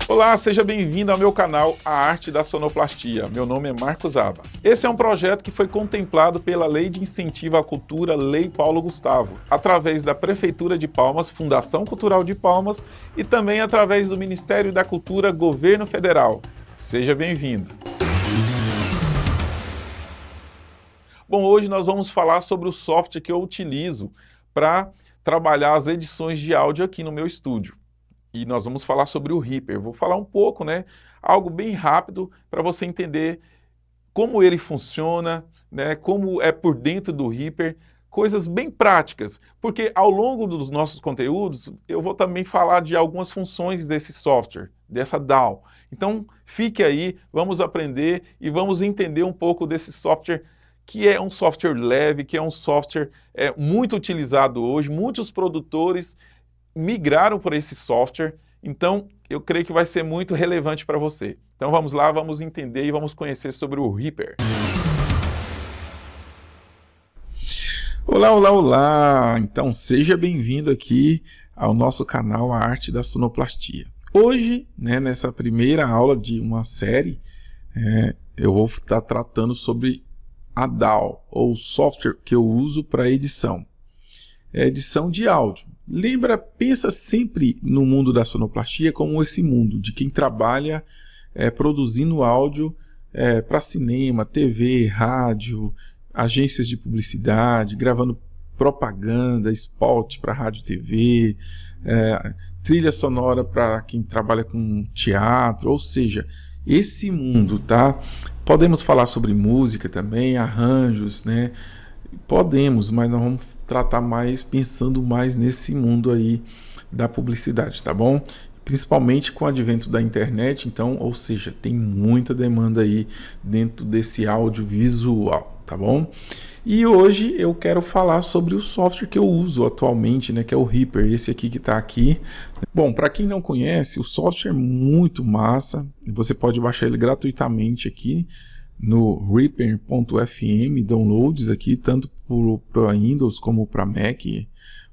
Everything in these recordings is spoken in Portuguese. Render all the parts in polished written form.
Olá, seja bem-vindo ao meu canal A Arte da Sonoplastia. Meu nome é Marcos Aba. Esse é um projeto que foi contemplado pela Lei de Incentivo à Cultura, Lei Paulo Gustavo, através da Prefeitura de Palmas, Fundação Cultural de Palmas e também através do Ministério da Cultura, Governo Federal. Seja bem-vindo. Bom, hoje nós vamos falar sobre o software que eu utilizo para trabalhar as edições de áudio aqui no meu estúdio. E nós vamos falar sobre o Reaper. Vou falar um pouco, algo bem rápido para você entender como ele funciona, como é por dentro do Reaper, coisas bem práticas, porque ao longo dos nossos conteúdos eu vou também falar de algumas funções desse software, dessa DAW. Então fique aí, vamos aprender e vamos entender um pouco desse software, que é um software leve, que é um software muito utilizado hoje. Muitos produtores migraram para esse software, então eu creio que vai ser muito relevante para você. Então vamos lá, vamos entender e vamos conhecer sobre o Reaper. Olá, olá, olá! Então seja bem-vindo aqui ao nosso canal A Arte da Sonoplastia. Hoje, nessa primeira aula de uma série, eu vou estar tratando sobre a DAW, ou software que eu uso para edição. Edição de áudio. Pensa sempre no mundo da sonoplastia como esse mundo de quem trabalha produzindo áudio para cinema, TV, rádio, agências de publicidade, gravando propaganda, spot para rádio e TV, trilha sonora para quem trabalha com teatro, ou seja, esse mundo, tá? Podemos falar sobre música também, arranjos, Podemos, mas nós vamos tratar mais, pensando mais nesse mundo aí da publicidade, tá bom? Principalmente com o advento da internet, então, ou seja, tem muita demanda aí dentro desse audiovisual, tá bom? E hoje eu quero falar sobre o software que eu uso atualmente, que é o Reaper, esse aqui que está aqui. Bom, para quem não conhece, o software é muito massa, você pode baixar ele gratuitamente aqui no Reaper.fm, downloads aqui, tanto para Windows como para Mac,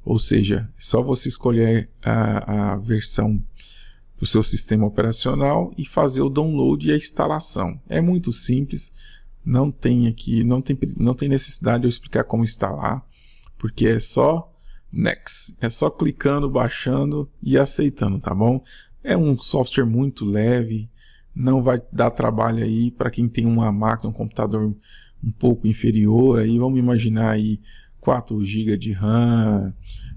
ou seja, é só você escolher a versão do seu sistema operacional e fazer o download e a instalação. É muito simples, não tem necessidade de eu explicar como instalar, porque é só next, é só clicando, baixando e aceitando, tá bom? É um software muito leve, não vai dar trabalho aí para quem tem uma máquina, um computador um pouco inferior, aí vamos imaginar aí 4 GB de RAM,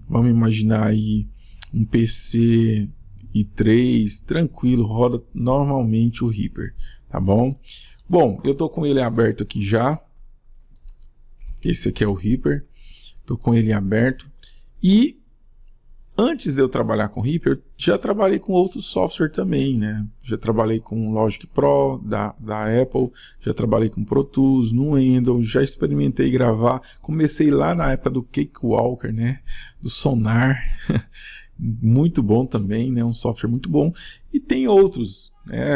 vamos imaginar aí um PC i3, tranquilo, roda normalmente o Reaper, tá bom? Bom, eu tô com ele aberto aqui já, esse aqui é o Reaper, tô com ele aberto e antes de eu trabalhar com Reaper, já trabalhei com outros software também, Já trabalhei com Logic Pro da Apple, já trabalhei com Pro Tools, no Windows, já experimentei gravar, comecei lá na época do Cakewalker, do Sonar, muito bom também, um software muito bom, e tem outros,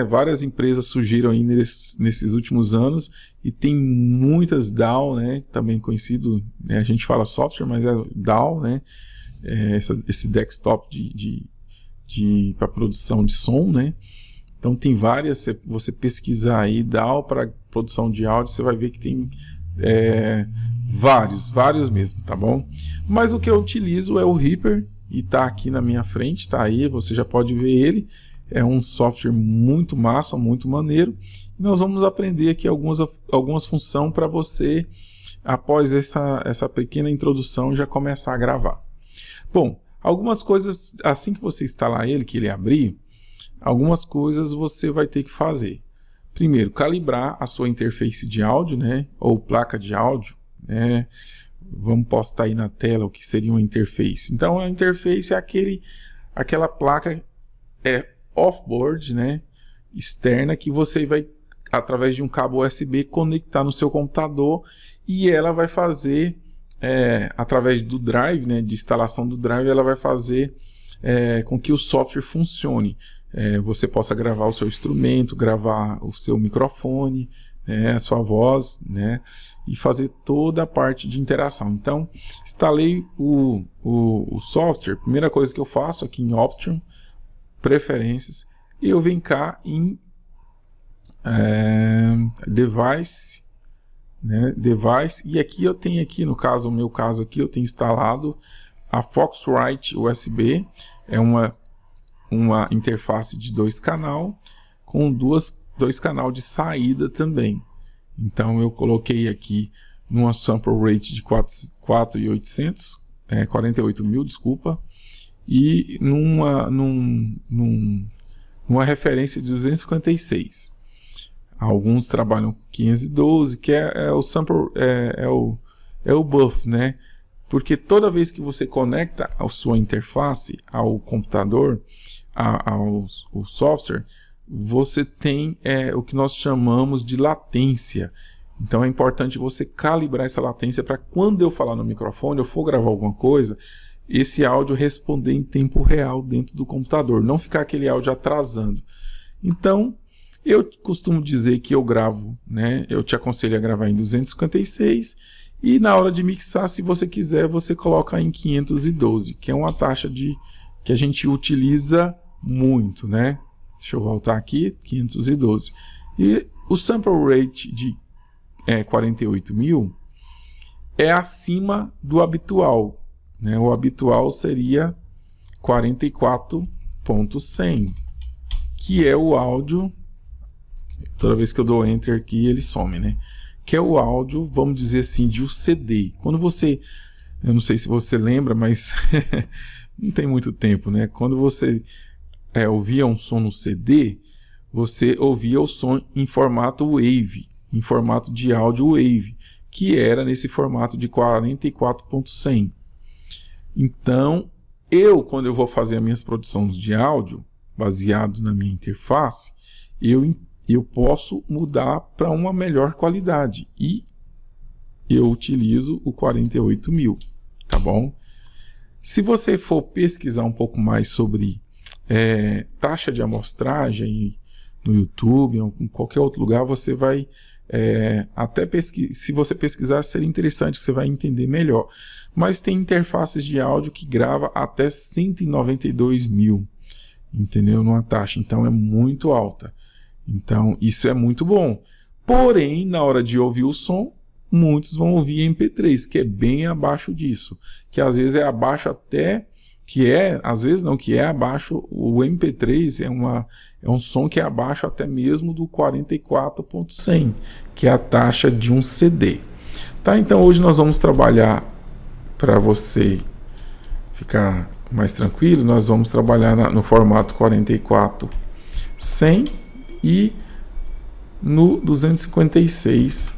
várias empresas surgiram aí nesses últimos anos, e tem muitas DAW, também conhecido, a gente fala software, mas é DAW, esse desktop para produção de som, Então tem várias, você pesquisar aí DAW para produção de áudio, você vai ver que tem vários mesmo, tá bom? Mas o que eu utilizo é o Reaper e tá aqui na minha frente, tá aí, você já pode ver ele. É um software muito massa, muito maneiro. E nós vamos aprender aqui algumas funções para você, após essa pequena introdução, já começar a gravar. Bom, algumas coisas, assim que você instalar ele, que ele abrir, algumas coisas você vai ter que fazer. Primeiro, calibrar a sua interface de áudio, ou placa de áudio, Vamos postar aí na tela o que seria uma interface. Então, a interface é aquela placa off-board, externa, que você vai, através de um cabo USB, conectar no seu computador e ela vai fazer através do drive, de instalação do drive, ela vai fazer com que o software funcione. Você possa gravar o seu instrumento, gravar o seu microfone, a sua voz, e fazer toda a parte de interação. Então, instalei o software. Primeira coisa que eu faço aqui em Option, Preferências, eu venho cá em Device, né? Device, e aqui eu tenho aqui, no caso, o meu caso aqui, eu tenho instalado a Focusrite USB, é uma interface de 2 canal com dois canal de saída também. Então eu coloquei aqui numa sample rate de 4.800, 48.000, desculpa, e numa referência de 256. Alguns trabalham 512, que é o sample, é o buff, né? Porque toda vez que você conecta a sua interface ao computador, ao software, você tem o que nós chamamos de latência. Então é importante você calibrar essa latência para quando eu falar no microfone, eu for gravar alguma coisa, esse áudio responder em tempo real dentro do computador, não ficar aquele áudio atrasando. Então, eu costumo dizer que eu gravo, né? Eu te aconselho a gravar em 256 e na hora de mixar, se você quiser, você coloca em 512, que é uma taxa que a gente utiliza muito, né? Deixa eu voltar aqui, 512. E o sample rate de 48.000 é acima do habitual, né? O habitual seria 44.100, que é o áudio. Toda vez que eu dou enter aqui, ele some, né? Que é o áudio, vamos dizer assim, de um CD. Quando você, eu não sei se você lembra, mas não tem muito tempo, né? Quando você ouvia um som no CD, você ouvia o som em formato wave, em formato de áudio wave, que era nesse formato de 44.100. Então, quando eu vou fazer as minhas produções de áudio, baseado na minha interface, eu posso mudar para uma melhor qualidade e eu utilizo o 48.000, tá bom? Se você for pesquisar um pouco mais sobre taxa de amostragem no YouTube ou em qualquer outro lugar, você vai até se você pesquisar, seria interessante que você vai entender melhor. Mas tem interfaces de áudio que grava até 192.000, entendeu? Numa taxa, então é muito alta. Então isso é muito bom. Porém, na hora de ouvir o som, muitos vão ouvir MP3, que é bem abaixo disso, que às vezes é abaixo até, às vezes não, que é abaixo, o MP3 é um som que é abaixo até mesmo do 44.100, que é a taxa de um CD. Tá, então hoje nós vamos trabalhar, para você ficar mais tranquilo, nós vamos trabalhar no formato 44.100 e no 256,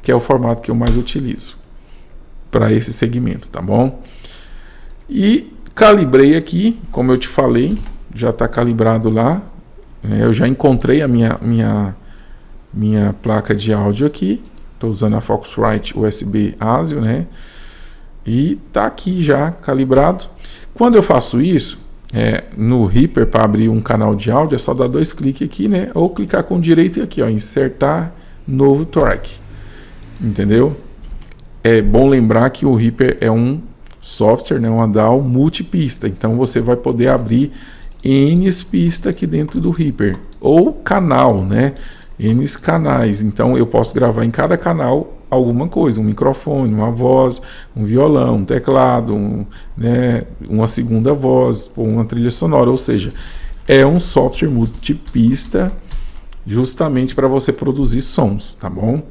que é o formato que eu mais utilizo para esse segmento, tá bom? E calibrei aqui, como eu te falei, já está calibrado lá. Eu já encontrei a minha placa de áudio aqui. Estou usando a Focusrite USB ASIO, né? E tá aqui já calibrado. Quando eu faço isso, no Reaper, para abrir um canal de áudio, é só dar 2 cliques aqui, né? Ou clicar com o direito aqui, ó, insertar novo track. Entendeu? É bom lembrar que o Reaper é um software, né, uma DAW multipista. Então você vai poder abrir N pistas aqui dentro do Reaper. Ou canal, né? N canais. Então eu posso gravar em cada canal alguma coisa, um microfone, uma voz, um violão, um teclado, uma segunda voz, ou uma trilha sonora. Ou seja, é um software multipista justamente para você produzir sons, tá bom?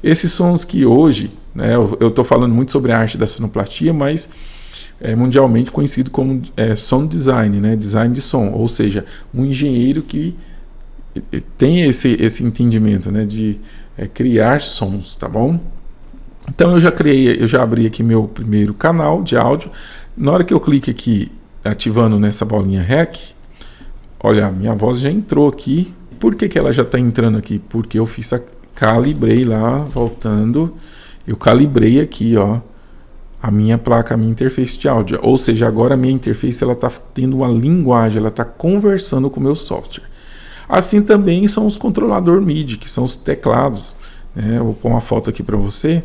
Esses sons que hoje, né, eu estou falando muito sobre a arte da sonoplastia, mas é mundialmente conhecido como sound design, né, design de som, ou seja, um engenheiro que tem esse entendimento, né, de criar sons, tá bom? Então eu já abri aqui meu primeiro canal de áudio. Na hora que eu clique aqui, ativando nessa bolinha REC, olha, minha voz já entrou aqui. Por que ela já está entrando aqui? Porque eu calibrei lá, voltando, eu calibrei aqui, ó, a minha placa, a minha interface de áudio. Ou seja, agora a minha interface ela está tendo uma linguagem, ela está conversando com o meu software. Assim também são os controladores MIDI, que são os teclados, né? Eu vou pôr uma foto aqui para você.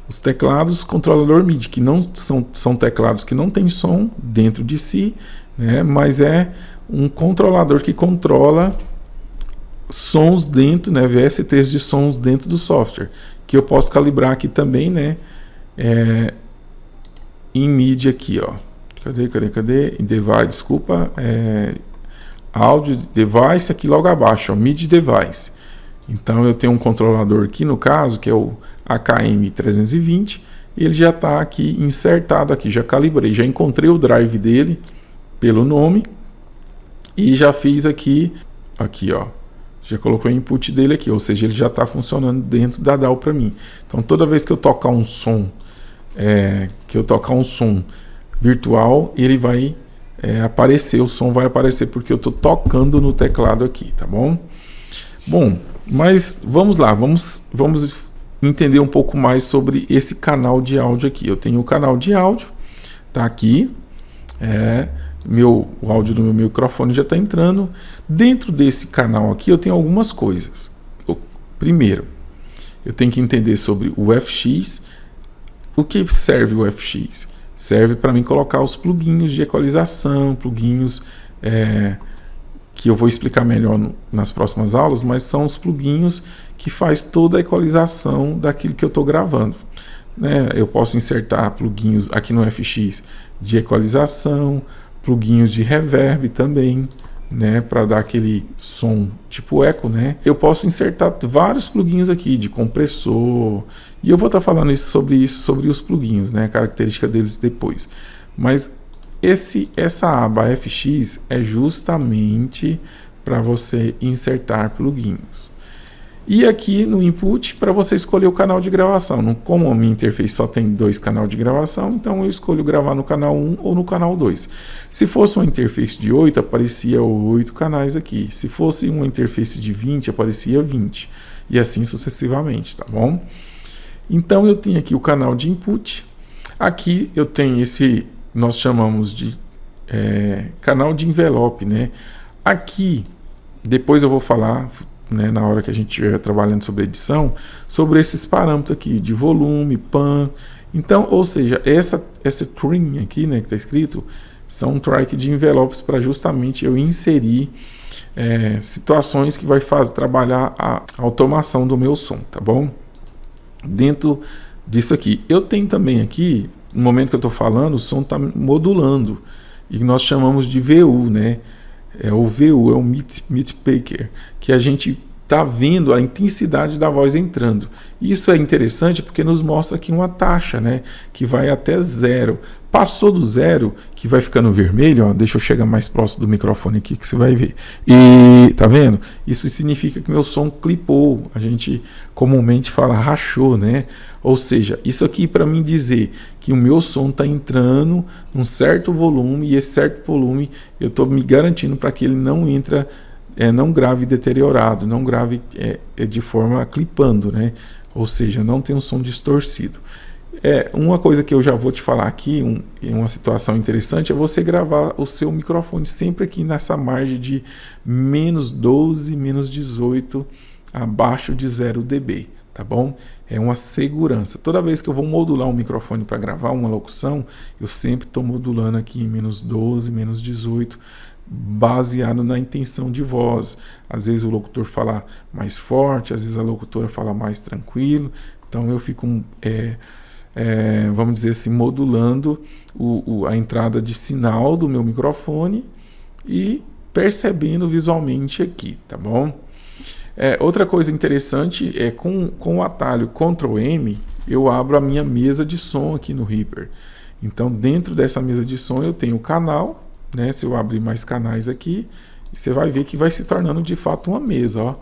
Os teclados controlador MIDI, que não são teclados que não tem som dentro de si, né? Mas é um controlador que controla sons dentro, né, VSTs de sons dentro do software, que eu posso calibrar aqui também, né, em MIDI aqui, ó. Cadê? Em device, desculpa, áudio device aqui logo abaixo, ó, MIDI device. Então eu tenho um controlador aqui no caso, que é o AKM320, e ele já está aqui insertado aqui, já calibrei, já encontrei o drive dele pelo nome e já fiz aqui, ó, já colocou o input dele aqui, ou seja, ele já está funcionando dentro da DAW para mim. Então toda vez que eu tocar um som, virtual, ele vai aparecer, o som vai aparecer porque eu estou tocando no teclado aqui, tá bom? Bom, mas vamos lá, vamos entender um pouco mais sobre esse canal de áudio aqui. Eu tenho o canal de áudio, tá aqui, o áudio do meu microfone já está entrando. Dentro desse canal aqui eu tenho algumas coisas. Primeiro, eu tenho que entender sobre o FX. O que serve o FX? Serve para mim colocar os pluginhos de equalização, pluginhos que eu vou explicar melhor nas próximas aulas, mas são os pluginhos que faz toda a equalização daquilo que eu estou gravando, né? Eu posso insertar pluginhos aqui no FX de equalização, pluginhos de reverb também, né, para dar aquele som tipo eco, né? Eu posso insertar vários pluginhos aqui de compressor, e eu vou estar falando sobre os pluginhos, né, a característica deles depois. Mas essa aba FX é justamente para você insertar pluginhos. E aqui no input, para você escolher o canal de gravação. Como a minha interface só tem 2 canais de gravação, então eu escolho gravar no canal 1 ou no canal 2. Se fosse uma interface de 8, aparecia 8 canais aqui. Se fosse uma interface de 20, aparecia 20. E assim sucessivamente, tá bom? Então eu tenho aqui o canal de input. Aqui eu tenho esse, nós chamamos de canal de envelope, né? Aqui, depois eu vou falar, né, na hora que a gente estiver trabalhando sobre edição, sobre esses parâmetros aqui de volume, pan. Então, ou seja, essa trim aqui, né, que está escrito, são um track de envelopes para justamente eu inserir situações que vai trabalhar a automação do meu som, tá bom? Dentro disso aqui, eu tenho também aqui, no momento que eu estou falando, o som está modulando, e nós chamamos de VU, né? O VU, é o Mid Packer, que a gente está vendo a intensidade da voz entrando. Isso é interessante porque nos mostra aqui uma taxa, né, que vai até 0. Passou do 0, que vai ficando vermelho, ó, deixa eu chegar mais próximo do microfone aqui que você vai ver. E tá vendo? Isso significa que meu som clipou. A gente comumente fala rachou, né? Ou seja, isso aqui para mim dizer que o meu som está entrando num certo volume, e esse certo volume eu estou me garantindo para que ele não entra, não grave deteriorado, não grave de forma clipando, né? Ou seja, não tem um som distorcido. Uma coisa que eu já vou te falar aqui, uma situação interessante, é você gravar o seu microfone sempre aqui nessa margem de -12, -18, abaixo de 0 dB, tá bom? É uma segurança. Toda vez que eu vou modular um microfone para gravar uma locução, eu sempre estou modulando aqui em -12, -18, baseado na intenção de voz. Às vezes o locutor fala mais forte, às vezes a locutora fala mais tranquilo, então eu fico vamos dizer assim, modulando a entrada de sinal do meu microfone e percebendo visualmente aqui, tá bom? Outra coisa interessante é com o atalho Ctrl M, eu abro a minha mesa de som aqui no Reaper. Então dentro dessa mesa de som eu tenho o canal, né? Se eu abrir mais canais aqui, você vai ver que vai se tornando de fato uma mesa, ó.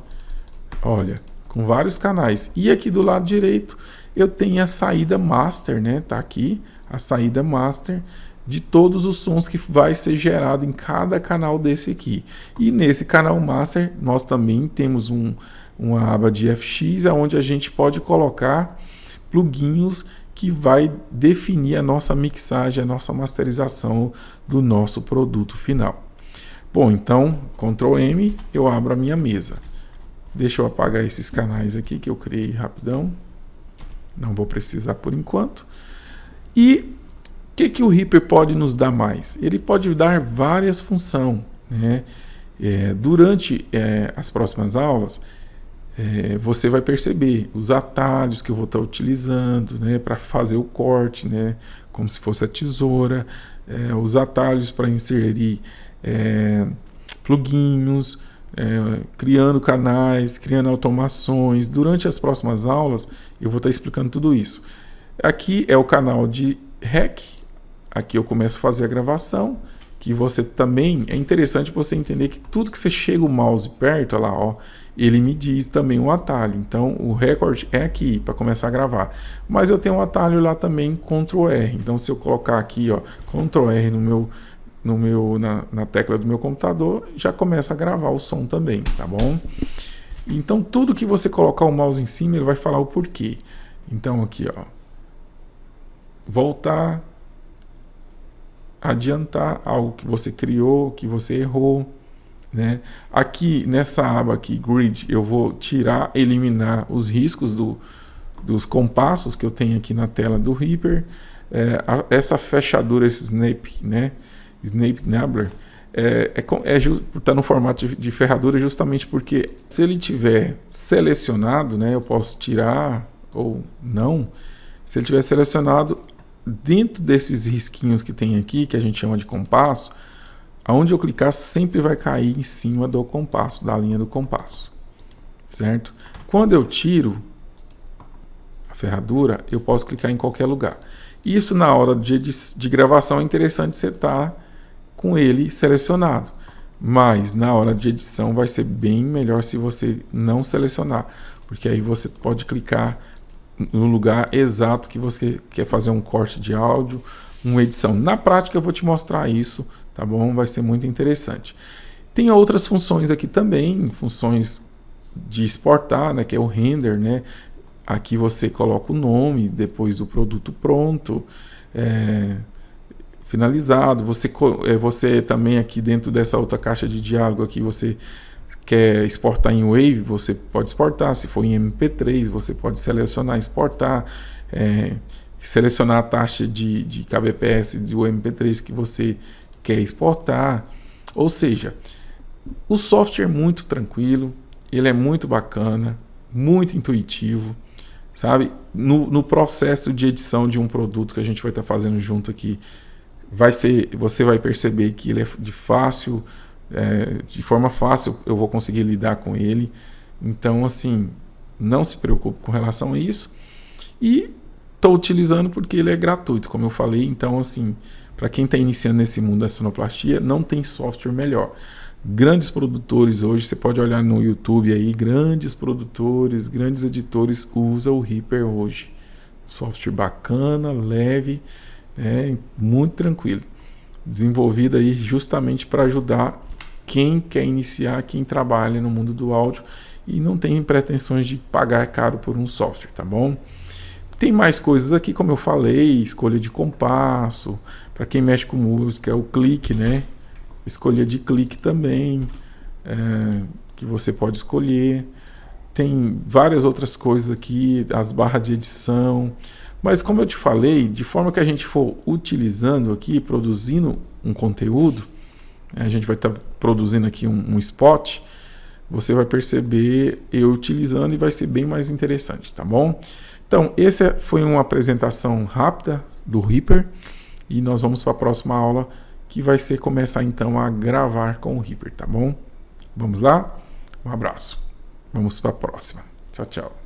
Olha, com vários canais. E aqui do lado direito eu tenho a saída master, né? Tá aqui a saída master de todos os sons que vai ser gerado em cada canal desse aqui. E nesse canal master nós também temos uma aba de FX, onde a gente pode colocar pluginhos que vai definir a nossa mixagem, a nossa masterização do nosso produto final. Bom, então, Ctrl M, eu abro a minha mesa. Deixa eu apagar esses canais aqui que eu criei rapidão. Não vou precisar por enquanto. E o que o Reaper pode nos dar mais? Ele pode dar várias funções. né? Durante as próximas aulas, você vai perceber os atalhos que eu vou estar utilizando, né, para fazer o corte, né, como se fosse a tesoura, os atalhos para inserir pluginhos, criando canais, criando automações. Durante as próximas aulas eu vou estar explicando tudo isso. Aqui é o canal de REC, aqui eu começo a fazer a gravação, que você também, é interessante você entender que tudo que você chega o mouse perto, olha lá, ó, ele me diz também um atalho. Então o record é aqui para começar a gravar, mas eu tenho um atalho lá também, Ctrl R. Então se eu colocar aqui, ó, Ctrl R na tecla do meu computador, já começa a gravar o som também, tá bom? Então tudo que você colocar o mouse em cima, ele vai falar o porquê. Então aqui, ó, voltar, adiantar algo que você criou, que você errou, né? Aqui nessa aba aqui, Grid, eu vou eliminar os riscos dos compassos que eu tenho aqui na tela do Reaper. Essa fechadura, esse snap, né? Snap Nibbler, tá no formato de ferradura justamente porque se ele tiver selecionado, né, eu posso tirar ou não. Se ele tiver selecionado, dentro desses risquinhos que tem aqui, que a gente chama de compasso, aonde eu clicar sempre vai cair em cima do compasso, da linha do compasso, certo? Quando eu tiro a ferradura, eu posso clicar em qualquer lugar. Isso na hora de gravação é interessante você estar com ele selecionado, mas na hora de edição vai ser bem melhor se você não selecionar, porque aí você pode clicar no lugar exato que você quer fazer um corte de áudio, uma edição. Na prática eu vou te mostrar isso, tá bom? Vai ser muito interessante. Tem outras funções aqui também, funções de exportar, né, que é o render, né? Aqui você coloca o nome, depois o produto pronto, finalizado. Você também aqui dentro dessa outra caixa de diálogo aqui, você quer exportar em Wave, você pode exportar. Se for em MP3, você pode selecionar, exportar, selecionar a taxa de kbps do MP3 que você quer exportar. Ou seja, o software é muito tranquilo, ele é muito bacana, muito intuitivo, sabe? No processo de edição de um produto que a gente vai estar fazendo junto aqui, você vai perceber que ele é de forma fácil eu vou conseguir lidar com ele. Então, assim, não se preocupe com relação a isso. E estou utilizando porque ele é gratuito, como eu falei. Então, assim, para quem está iniciando nesse mundo da sonoplastia, não tem software melhor. Grandes produtores hoje, você pode olhar no YouTube aí, grandes produtores, grandes editores usam o Reaper hoje. Software bacana, leve, muito tranquilo. Desenvolvido aí justamente para ajudar quem quer iniciar, quem trabalha no mundo do áudio e não tem pretensões de pagar caro por um software, tá bom? Tem mais coisas aqui, como eu falei, escolha de compasso, para quem mexe com música, o clique, né? Escolha de clique também, que você pode escolher. Tem várias outras coisas aqui, as barras de edição. Mas como eu te falei, de forma que a gente for utilizando aqui, produzindo um conteúdo, a gente vai estar produzindo aqui um spot, você vai perceber eu utilizando e vai ser bem mais interessante, tá bom? Então, essa foi uma apresentação rápida do Reaper e nós vamos para a próxima aula, que vai ser começar então a gravar com o Reaper, tá bom? Vamos lá? Um abraço. Vamos para a próxima. Tchau, tchau.